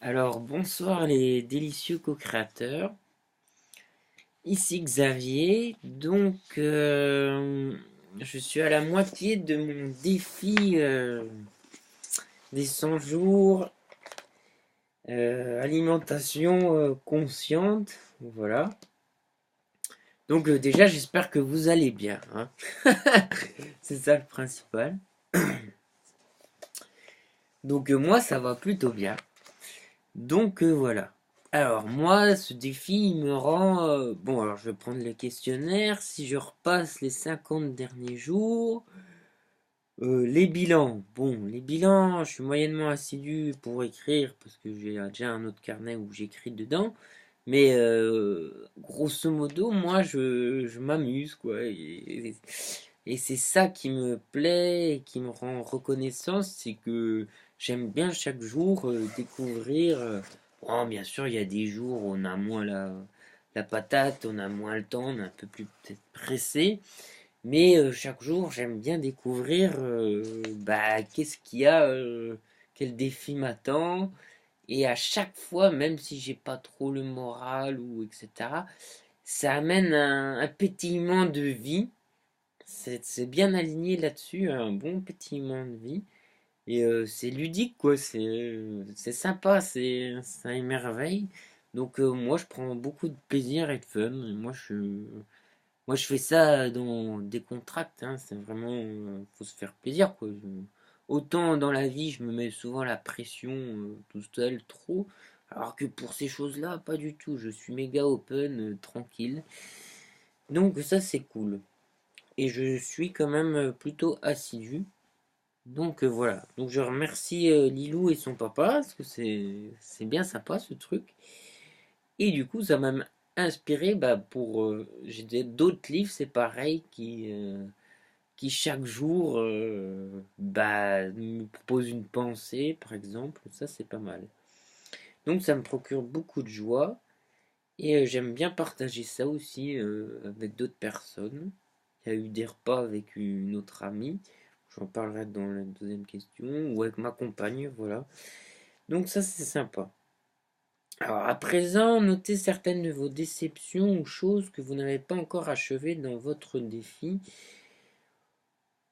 Alors, bonsoir les délicieux co-créateurs. Ici Xavier. Je suis à la moitié de mon défi des 100 jours alimentation consciente. Voilà. Déjà, j'espère que vous allez bien, hein. C'est ça le principal. Moi, ça va plutôt bien. Voilà. Alors moi, ce défi, il me rend... bon, alors je vais prendre le questionnaire. Si je repasse les 50 derniers jours, les bilans. Bon, les bilans, je suis moyennement assidu pour écrire parce que j'ai déjà un autre carnet où j'écris dedans. Mais grosso modo, moi, je m'amuse, quoi. Et c'est ça qui me plaît et qui me rend reconnaissant, c'est que j'aime bien chaque jour découvrir. Bon, bien sûr, il y a des jours où on a moins la patate, on a moins le temps, on est un peu plus peut-être pressé. Mais chaque jour, j'aime bien découvrir qu'est-ce qu'il y a, quel défi m'attend. Et à chaque fois, même si j'ai pas trop le moral ou etc., ça amène un pétillement de vie. C'est bien aligné là-dessus, un bon pétillement de vie. Et c'est ludique, quoi. C'est sympa, ça émerveille. Moi, je prends beaucoup de plaisir et de fun. Et moi, je fais ça dans des contracts, hein. C'est vraiment, faut se faire plaisir, quoi. Autant dans la vie, je me mets souvent la pression tout seul, trop. Alors que pour ces choses-là, pas du tout. Je suis méga open, tranquille. Donc ça, c'est cool. Et je suis quand même plutôt assidu. Voilà. Donc je remercie Lilou et son papa, parce que c'est bien sympa ce truc. Et du coup, ça m'a inspiré pour... j'ai d'autres livres, c'est pareil, qui chaque jour me proposent une pensée, par exemple. Ça, c'est pas mal. Donc ça me procure beaucoup de joie. Et j'aime bien partager ça aussi avec d'autres personnes. Il y a eu des repas avec une autre amie. J'en parlerai dans la deuxième question. Ou avec ma compagne, voilà. Donc ça, c'est sympa. Alors à présent, notez certaines de vos déceptions ou choses que vous n'avez pas encore achevées dans votre défi.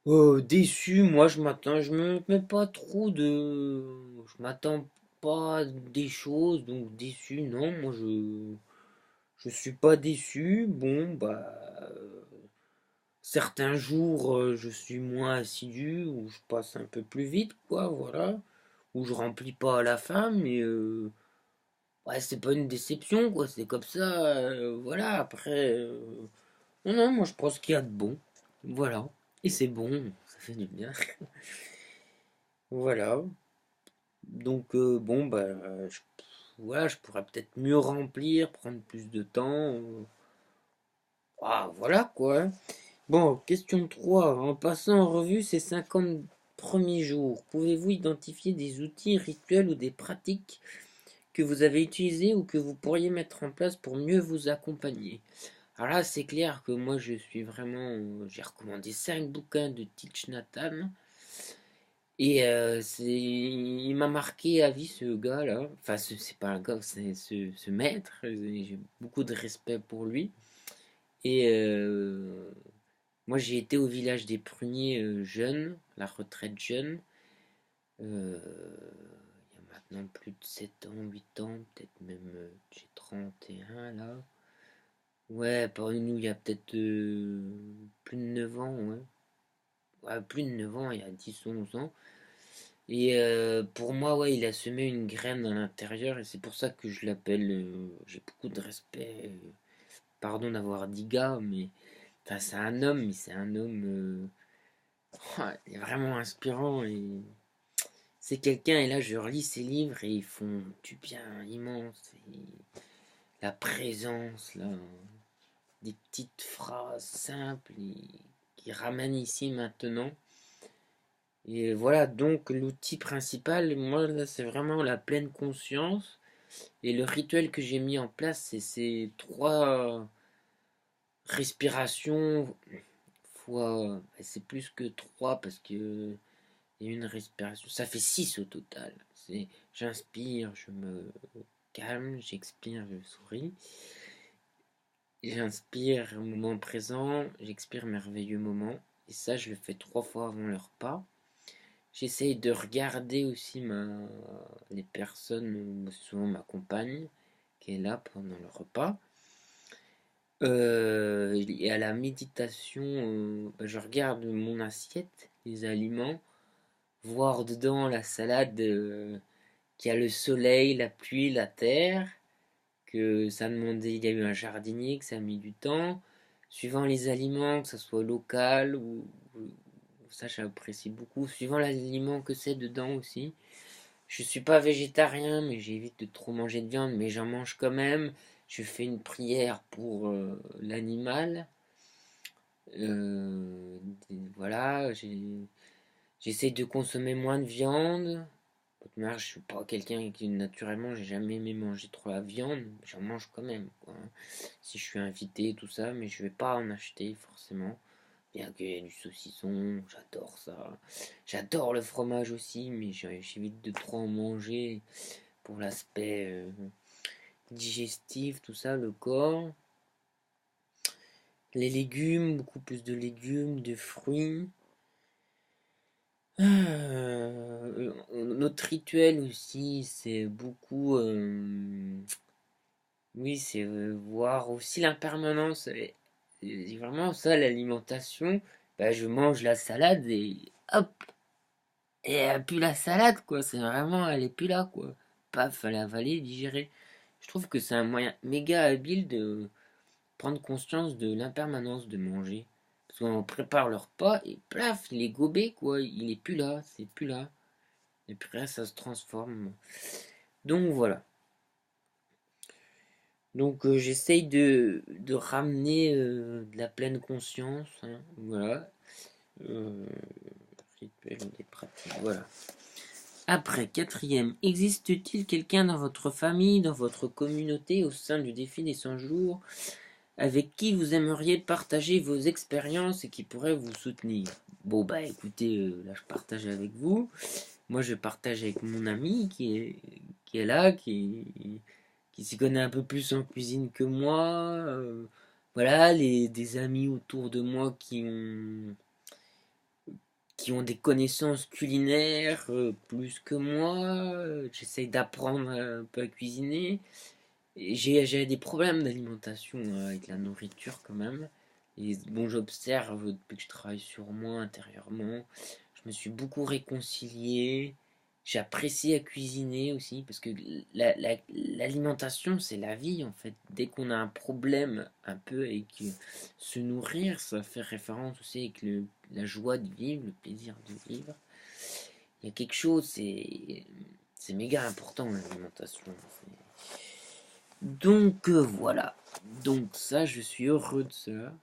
Déçu, moi je me mets pas trop de... Je m'attends pas à des choses, donc déçu, non, je suis pas déçu. Certains jours, je suis moins assidu, ou je passe un peu plus vite, quoi, voilà. Ou je remplis pas à la fin, mais ouais, c'est pas une déception, quoi, c'est comme ça, voilà. Après, non, non, moi je pense qu'il y a de bon, voilà. Et c'est bon, ça fait du bien. Voilà. Voilà, je pourrais peut-être mieux remplir, prendre plus de temps. Voilà, quoi. Bon, question 3. En passant en revue ces 50 premiers jours, pouvez-vous identifier des outils, rituels ou des pratiques que vous avez utilisés ou que vous pourriez mettre en place pour mieux vous accompagner? Alors là, c'est clair que moi, je suis vraiment... J'ai recommandé 5 bouquins de Thich Nhat Hanh. Et il m'a marqué à vie ce gars-là. Enfin, c'est pas un gars, c'est ce maître. J'ai beaucoup de respect pour lui. Et moi, j'ai été au village des pruniers jeune, la retraite jeune. Il y a maintenant plus de 7 ans, 8 ans, peut-être même j'ai 31 là. Ouais, parmi nous, il y a peut-être plus de 9 ans, ouais. Ouais, plus de 9 ans, il y a 10 11 ans. Et pour moi, ouais, il a semé une graine à l'intérieur et c'est pour ça que je l'appelle. J'ai beaucoup de respect. Pardon d'avoir dit gars, mais enfin, c'est un homme, mais c'est un homme. Il est vraiment inspirant et c'est quelqu'un. Et là, je relis ses livres et ils font du bien immense. Et la présence, là, des petites phrases simples qui ramènent ici maintenant. Et voilà, donc l'outil principal, moi, là, c'est vraiment la pleine conscience. Et le rituel que j'ai mis en place, c'est ces 3 respirations fois. C'est plus que 3 parce que il y a une respiration. Ça fait 6 au total. J'inspire, je me calme, j'expire, je souris. J'inspire moment présent, j'expire merveilleux moment. Et ça, je le fais 3 fois avant le repas. J'essaye de regarder aussi les personnes, souvent ma compagne, qui est là pendant le repas. Et à la méditation, je regarde mon assiette, les aliments, voir dedans la salade qui a le soleil, la pluie, la terre, que ça a demandé, il y a eu un jardinier, que ça a mis du temps, suivant les aliments, que ça soit local ou ça j'apprécie beaucoup, suivant l'aliment que c'est dedans aussi. Je suis pas végétarien, mais j'évite de trop manger de viande, mais j'en mange quand même. Je fais une prière pour l'animal. Euh, voilà, j'essaie de consommer moins de viande. Je suis pas quelqu'un qui, naturellement, j'ai jamais aimé manger trop la viande. J'en mange quand même, quoi. Si je suis invité, tout ça, mais je vais pas en acheter forcément. Bien qu'il y ait du saucisson, j'adore ça. J'adore le fromage aussi, mais j'évite de trop en manger pour l'aspect digestif, tout ça, le corps. Les légumes, beaucoup plus de légumes, de fruits. Notre rituel aussi, c'est beaucoup. Oui, c'est voir aussi l'impermanence. Et vraiment, ça, l'alimentation, bah, je mange la salade et hop, et elle a plus la salade, quoi. C'est vraiment, elle est plus là, quoi. Paf, elle a avalé, digérer. Je trouve que c'est un moyen méga habile de prendre conscience de l'impermanence de manger. Parce qu'on prépare le repas et plaf, il est gobé, quoi. Il est plus là, c'est plus là. Et puis là, ça se transforme. Donc voilà. Donc j'essaye de ramener de la pleine conscience. Hein, voilà. Euh, Rituel des pratiques. Voilà. Après, quatrième, existe-t-il quelqu'un dans votre famille, dans votre communauté, au sein du défi des 100 jours, avec qui vous aimeriez partager vos expériences et qui pourrait vous soutenir? Bon, bah écoutez, là je partage avec vous. Moi je partage avec mon ami qui est là, qui s'y connaît un peu plus en cuisine que moi. Voilà, des amis autour de moi qui ont des connaissances culinaires plus que moi. J'essaye d'apprendre un peu à cuisiner. J'ai des problèmes d'alimentation avec la nourriture quand même. Et bon, j'observe depuis que je travaille sur moi intérieurement. Je me suis beaucoup réconcilié. J'apprécie à cuisiner aussi parce que l'alimentation, c'est la vie en fait. Dès qu'on a un problème un peu avec se nourrir, ça fait référence aussi avec la joie de vivre, le plaisir de vivre. Il y a quelque chose, c'est méga important l'alimentation. Donc voilà. Donc ça, je suis heureux de ça.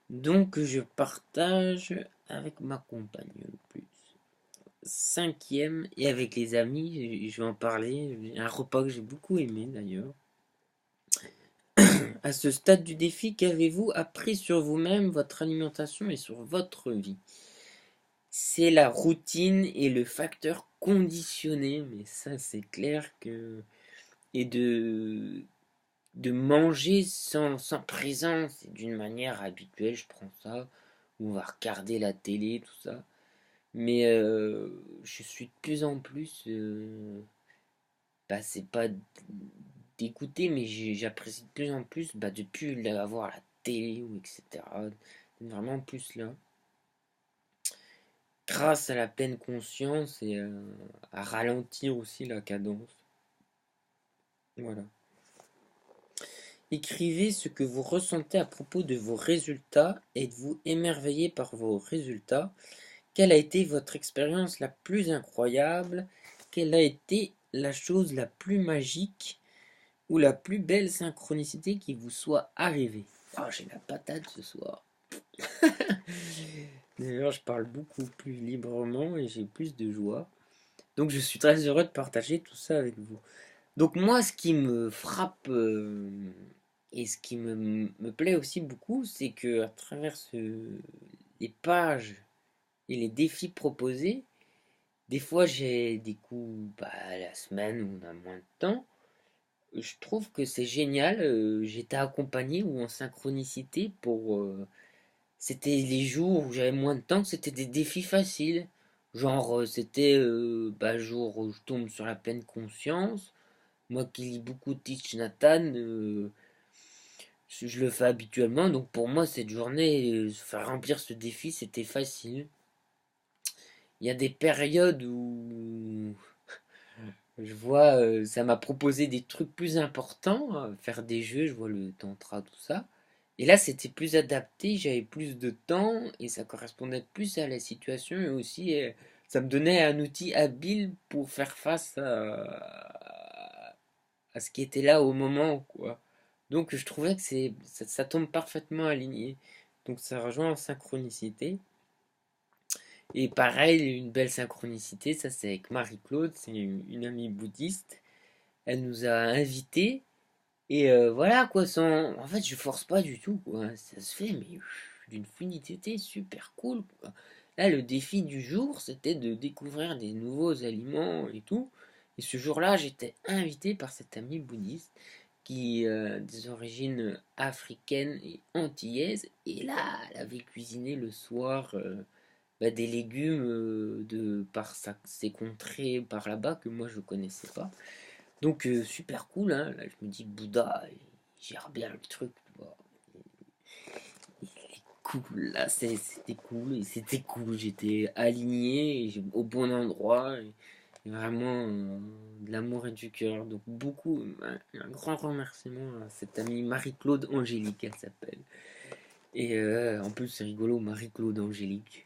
Donc je partage avec ma compagne le plus. Cinquième, et avec les amis, je vais en parler. Un repas que j'ai beaucoup aimé d'ailleurs. À ce stade du défi, qu'avez-vous appris sur vous-même, votre alimentation et sur votre vie? C'est la routine et le facteur conditionné, mais ça c'est clair que... Et de manger sans présence, d'une manière habituelle, je prends ça, ou on va regarder la télé, tout ça. Mais je suis de plus en plus, bah, c'est pas d'écouter, mais j'apprécie de plus en plus bah, de plus avoir la télé ou etc. Vraiment plus là. Grâce à la pleine conscience et à ralentir aussi la cadence. Voilà. Écrivez ce que vous ressentez à propos de vos résultats. Êtes-vous émerveillé par vos résultats? Quelle a été votre expérience la plus incroyable? Quelle a été la chose la plus magique ou la plus belle synchronicité qui vous soit arrivée? Oh, j'ai la patate ce soir. D'ailleurs, je parle beaucoup plus librement et j'ai plus de joie. Donc, je suis très heureux de partager tout ça avec vous. Donc, moi, ce qui me frappe et ce qui me plaît aussi beaucoup, c'est que à travers les pages et les défis proposés, Des fois, j'ai des coups à la semaine où on a moins de temps. Je trouve que c'est génial. J'étais accompagné ou en synchronicité pour. C'était les jours où j'avais moins de temps, c'était des défis faciles. Genre, c'était jour où je tombe sur la pleine conscience. Moi qui lis beaucoup de Thich Nhat Hanh, je le fais habituellement. Donc pour moi, cette journée, faire remplir ce défi, c'était facile. Il y a des périodes où je vois, ça m'a proposé des trucs plus importants, faire des jeux, je vois le tantra, tout ça. Et là, c'était plus adapté, j'avais plus de temps et ça correspondait plus à la situation et aussi ça me donnait un outil habile pour faire face à ce qui était là au moment, quoi. Donc je trouvais que ça tombe parfaitement aligné. Donc ça rejoint en synchronicité. Et pareil, une belle synchronicité, ça c'est avec Marie-Claude, c'est une amie bouddhiste. Elle nous a invités. Et voilà quoi, en fait je force pas du tout quoi, ça se fait mais d'une fluidité super cool quoi. Là le défi du jour c'était de découvrir des nouveaux aliments et tout. Et ce jour-là j'étais invité par cette amie bouddhiste qui des origines africaines et antillaises. Et là elle avait cuisiné le soir des légumes ses contrées par là-bas que moi je connaissais pas. Donc super cool, hein. Là je me dis Bouddha, il gère bien le truc, tu vois. Il est cool, là c'était cool, et c'était cool, j'étais aligné au bon endroit, et vraiment de l'amour et du cœur. Donc beaucoup, un grand remerciement à cette amie Marie-Claude Angélique, elle s'appelle. Et en plus c'est rigolo, Marie-Claude Angélique.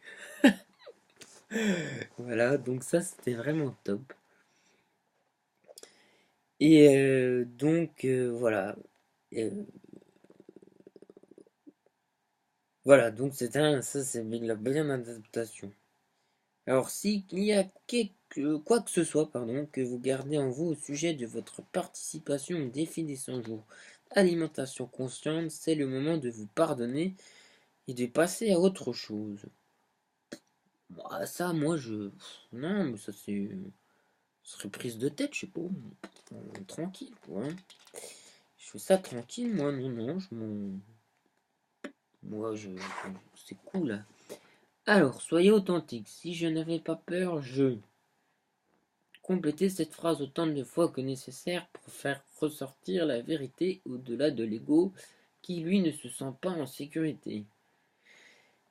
Voilà, donc ça c'était vraiment top. Et voilà. Euh, Voilà, donc ça c'est de la bonne adaptation. Alors, s'il y a quoi que ce soit, pardon, que vous gardez en vous au sujet de votre participation au défi des 100 jours alimentation consciente, c'est le moment de vous pardonner et de passer à autre chose. Bah, ça, moi, non, mais ça, ce serait prise de tête, je sais pas. Tranquille, quoi, hein. Je fais ça tranquille, moi, non, non, Moi, c'est cool, hein. Alors, soyez authentique. Si je n'avais pas peur, je... Complétez cette phrase autant de fois que nécessaire pour faire ressortir la vérité au-delà de l'ego qui, lui, ne se sent pas en sécurité.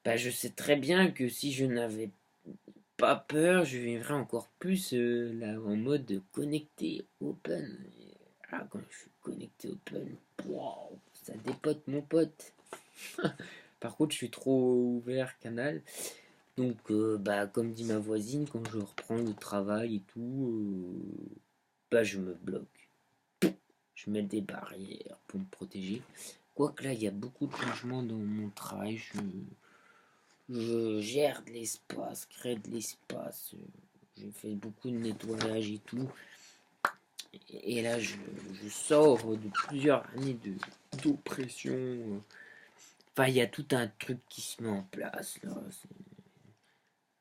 Bah, je sais très bien que si je n'avais pas peur, je vivrais encore plus là, en mode connecté, open. Ah, quand je suis connecté open, wow, ça dépote mon pote. Par contre, je suis trop ouvert canal. Donc, comme dit ma voisine, quand je reprends le travail et tout, je me bloque. Je mets des barrières pour me protéger. Quoique là, il y a beaucoup de changements dans mon travail. Je gère de l'espace, crée de l'espace. Je fais beaucoup de nettoyage et tout. Et là, je sors de plusieurs années d'oppression. Enfin, il y a tout un truc qui se met en place là.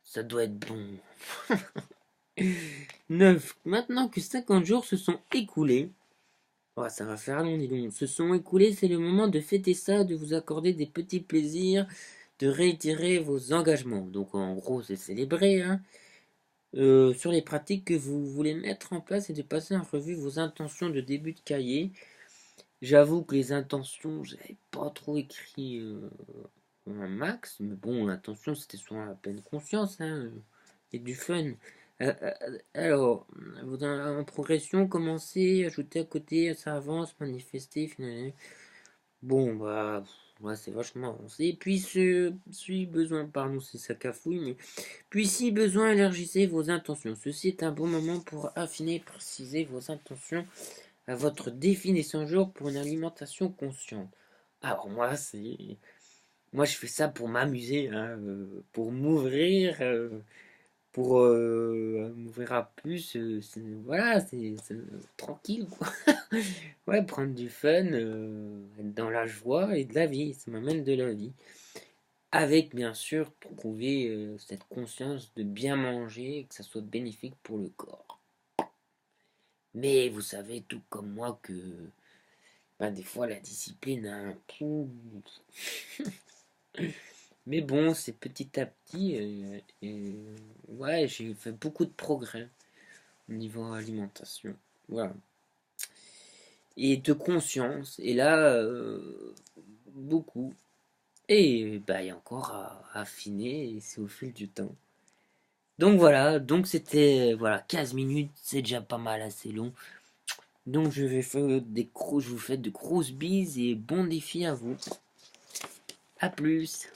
Ça doit être bon. 9. Maintenant que 50 jours se sont écoulés, oh, ça va faire long, dis donc. Se sont écoulés, c'est le moment de fêter ça, de vous accorder des petits plaisirs, de réitérer vos engagements. Donc en gros, c'est célébrer, hein. Sur les pratiques que vous voulez mettre en place et de passer en revue vos intentions de début de cahier. J'avoue que les intentions, j'avais pas trop écrit un max, mais bon, l'intention c'était sur la pleine conscience, hein, et du fun. Alors, en progression, commencer, ajouter à côté, ça avance, manifester, finalement. Bon, ouais, c'est vachement avancé. Puis, si besoin, pardon, c'est ça cafouille, mais. Puis, si besoin, élargissez vos intentions. Ceci est un bon moment pour affiner et préciser vos intentions à votre défi des 100 jours pour une alimentation consciente. Alors, moi, je fais ça pour m'amuser, hein, pour m'ouvrir. Pour m'ouvrir à plus, voilà, c'est tranquille, quoi. Ouais, prendre du fun, être dans la joie et de la vie, ça m'amène de la vie. avec bien sûr trouver cette conscience de bien manger et que ça soit bénéfique pour le corps. Mais vous savez tout comme moi que bah, des fois la discipline a un coup. Mais bon, c'est petit à petit et ouais, j'ai fait beaucoup de progrès au niveau alimentation. Voilà. Et de conscience. Et là, beaucoup. Et bah, il y a encore à affiner et c'est au fil du temps. Donc voilà, donc c'était voilà 15 minutes, c'est déjà pas mal assez long. Donc je vous fais de grosses bises et bon défi à vous. À plus.